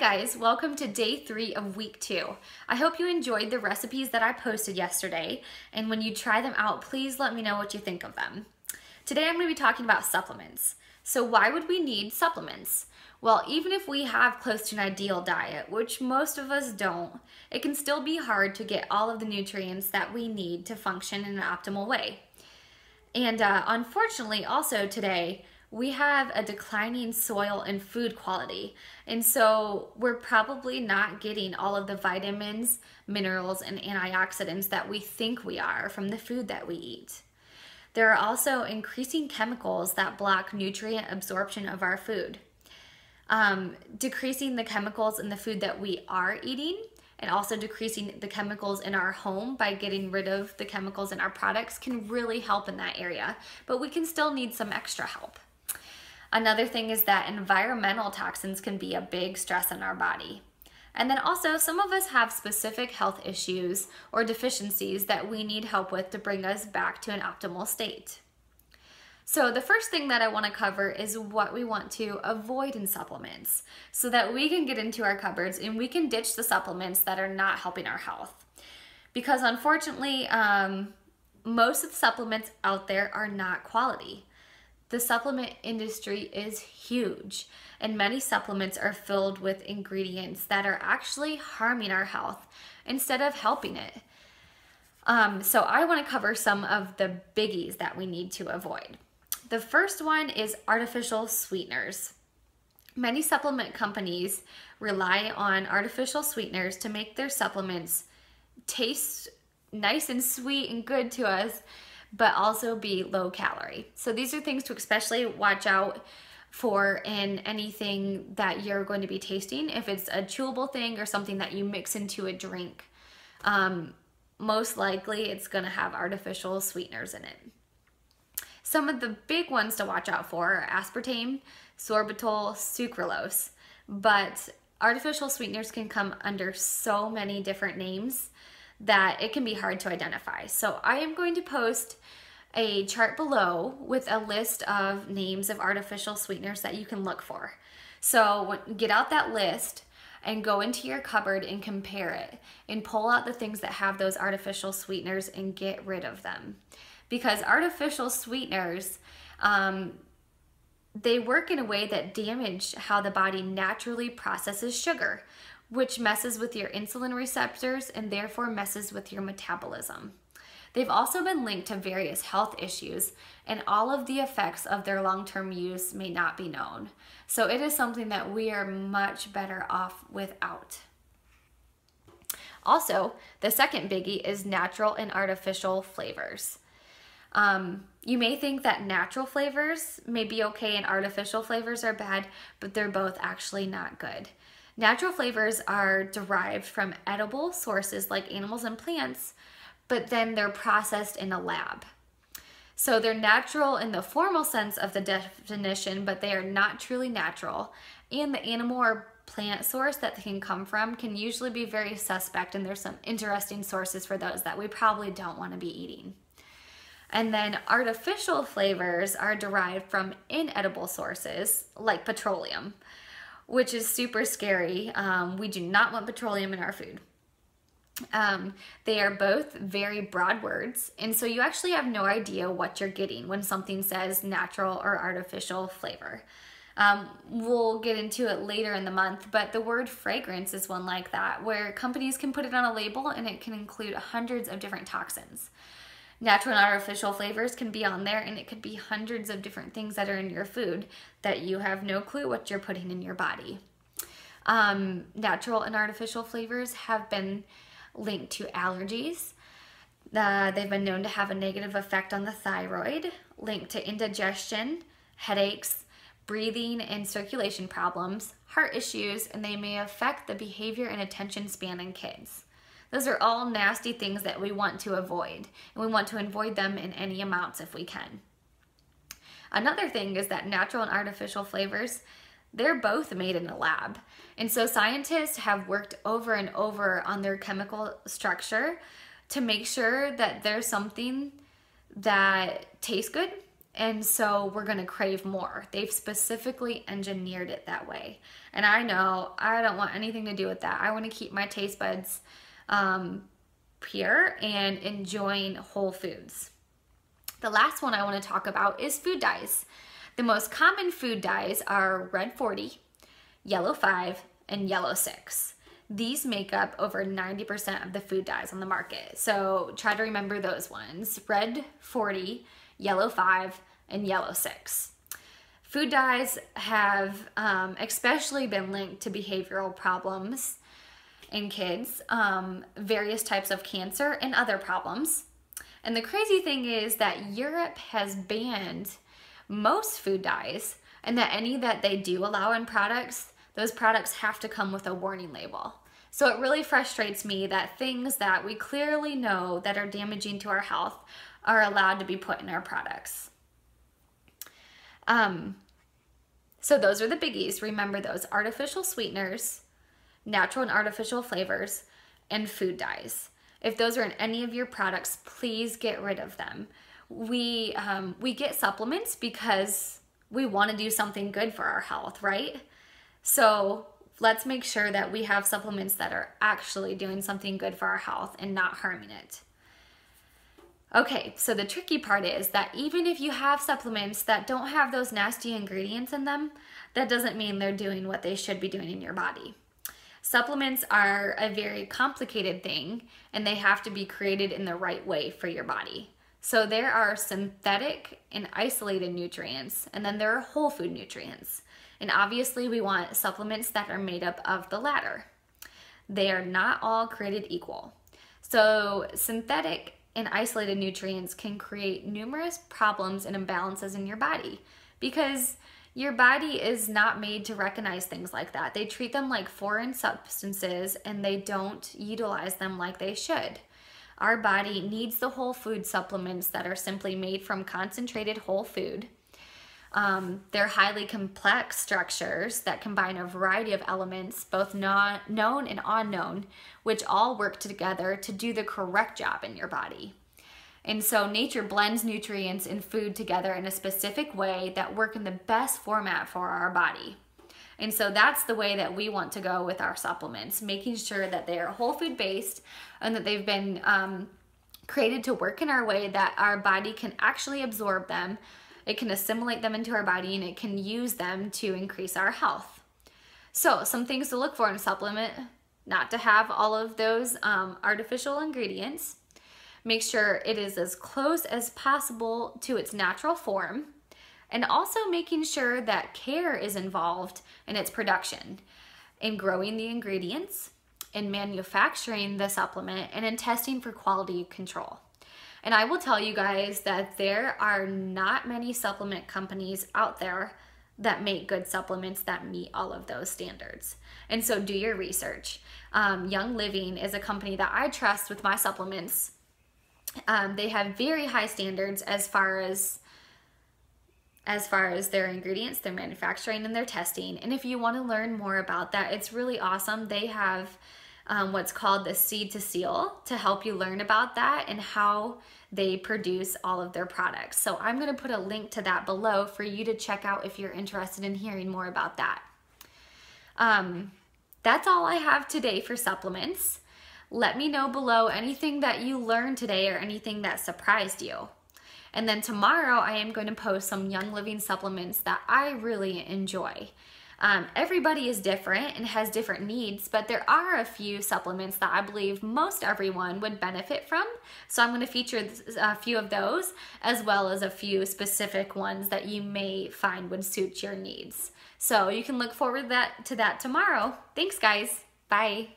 Hi guys, welcome to day 3 of week 2. I hope you enjoyed the recipes that I posted yesterday, and when you try them out, please let me know what you think of them. Today I'm going to be talking about supplements. So why would we need supplements? Well, even if we have close to an ideal diet, which most of us don't, it can still be hard to get all of the nutrients that we need to function in an optimal way. And unfortunately, also today, we have a declining soil and food quality. And so we're probably not getting all of the vitamins, minerals, and antioxidants that we think we are from the food that we eat. There are also increasing chemicals that block nutrient absorption of our food. Decreasing the chemicals in the food that we are eating, and also decreasing the chemicals in our home by getting rid of the chemicals in our products can really help in that area, but we can still need some extra help. Another thing is that environmental toxins can be a big stress on our body. And then also, some of us have specific health issues or deficiencies that we need help with to bring us back to an optimal state. So the first thing that I want to cover is what we want to avoid in supplements so that we can get into our cupboards and we can ditch the supplements that are not helping our health. Because unfortunately, most of the supplements out there are not quality. The supplement industry is huge, and many supplements are filled with ingredients that are actually harming our health instead of helping it. So I want to cover some of the biggies that we need to avoid. The first one is artificial sweeteners. Many supplement companies rely on artificial sweeteners to make their supplements taste nice and sweet and good to us, but also be low calorie. So these are things to especially watch out for in anything that you're going to be tasting. If it's a chewable thing or something that you mix into a drink, most likely it's gonna have artificial sweeteners in it. Some of the big ones to watch out for are aspartame, sorbitol, sucralose, but artificial sweeteners can come under so many different names that it can be hard to identify. So I am going to post a chart below with a list of names of artificial sweeteners that you can look for. So get out that list and go into your cupboard and compare it and pull out the things that have those artificial sweeteners and get rid of them. Because artificial sweeteners, they work in a way that damage how the body naturally processes sugar, which messes with your insulin receptors and therefore messes with your metabolism. They've also been linked to various health issues, and all of the effects of their long-term use may not be known. So it is something that we are much better off without. Also, the second biggie is natural and artificial flavors. You may think that natural flavors may be okay and artificial flavors are bad, but they're both actually not good. Natural flavors are derived from edible sources like animals and plants, but then they're processed in a lab. So they're natural in the formal sense of the definition, but they are not truly natural. And the animal or plant source that they can come from can usually be very suspect, and there's some interesting sources for those that we probably don't want to be eating. And then artificial flavors are derived from inedible sources like petroleum, which is super scary. We do not want petroleum in our food. They are both very broad words, and so you actually have no idea what you're getting when something says natural or artificial flavor. We'll get into it later in the month, but the word fragrance is one like that, where companies can put it on a label and it can include hundreds of different toxins. Natural and artificial flavors can be on there, and it could be hundreds of different things that are in your food that you have no clue what you're putting in your body. Natural and artificial flavors have been linked to allergies. They've been known to have a negative effect on the thyroid, linked to indigestion, headaches, breathing and circulation problems, heart issues, and they may affect the behavior and attention span in kids. Those are all nasty things that we want to avoid, and we want to avoid them in any amounts if we can. Another thing is that natural and artificial flavors, they're both made in a lab. And so scientists have worked over and over on their chemical structure to make sure that there's something that tastes good And so we're gonna crave more. They've specifically engineered it that way. And I know I don't want anything to do with that. I wanna keep my taste buds pure and enjoying whole foods. The last one I wanna talk about is food dyes. The most common food dyes are red 40, yellow 5, and yellow 6. These make up over 90% of the food dyes on the market. So try to remember those ones: red 40, yellow 5, and yellow 6. Food dyes have especially been linked to behavioral problems in kids, various types of cancer, and other problems. And the crazy thing is that Europe has banned most food dyes, and that any that they do allow in products, those products have to come with a warning label. So it really frustrates me that things that we clearly know that are damaging to our health are allowed to be put in our products. So those are the biggies. Remember those: artificial sweeteners, natural and artificial flavors, and food dyes. If those are in any of your products, please get rid of them. We get supplements because we want to do something good for our health, right? So let's make sure that we have supplements that are actually doing something good for our health and not harming it. Okay, so the tricky part is that even if you have supplements that don't have those nasty ingredients in them, that doesn't mean they're doing what they should be doing in your body. Supplements are a very complicated thing, and they have to be created in the right way for your body. So there are synthetic and isolated nutrients, and then there are whole food nutrients. And obviously we want supplements that are made up of the latter. They are not all created equal. So synthetic and isolated nutrients can create numerous problems and imbalances in your body, because your body is not made to recognize things like that. They treat them like foreign substances, and they don't utilize them like they should. Our body needs the whole food supplements that are simply made from concentrated whole food. They're highly complex structures that combine a variety of elements, both known and unknown, which all work together to do the correct job in your body. And so nature blends nutrients and food together in a specific way that work in the best format for our body. And so that's the way that we want to go with our supplements, making sure that they are whole food based and that they've been created to work in our way that our body can actually absorb them. It can assimilate them into our body, and it can use them to increase our health. So some things to look for in a supplement: not to have all of those artificial ingredients. Make sure it is as close as possible to its natural form, and also making sure that care is involved in its production, in growing the ingredients, in manufacturing the supplement, and in testing for quality control. And I will tell you guys that there are not many supplement companies out there that make good supplements that meet all of those standards. And so do your research. Young Living is a company that I trust with my supplements. They have very high standards as far as their ingredients, their manufacturing, and their testing. And if you want to learn more about that, it's really awesome. They have what's called the Seed to Seal to help you learn about that and how they produce all of their products. So I'm going to put a link to that below for you to check out if you're interested in hearing more about that. That's all I have today for supplements. Let me know below anything that you learned today or anything that surprised you. And then tomorrow I am going to post some Young Living supplements that I really enjoy. Everybody is different and has different needs, but there are a few supplements that I believe most everyone would benefit from. So I'm going to feature a few of those, as well as a few specific ones that you may find would suit your needs. So you can look forward to that tomorrow. Thanks, guys. Bye.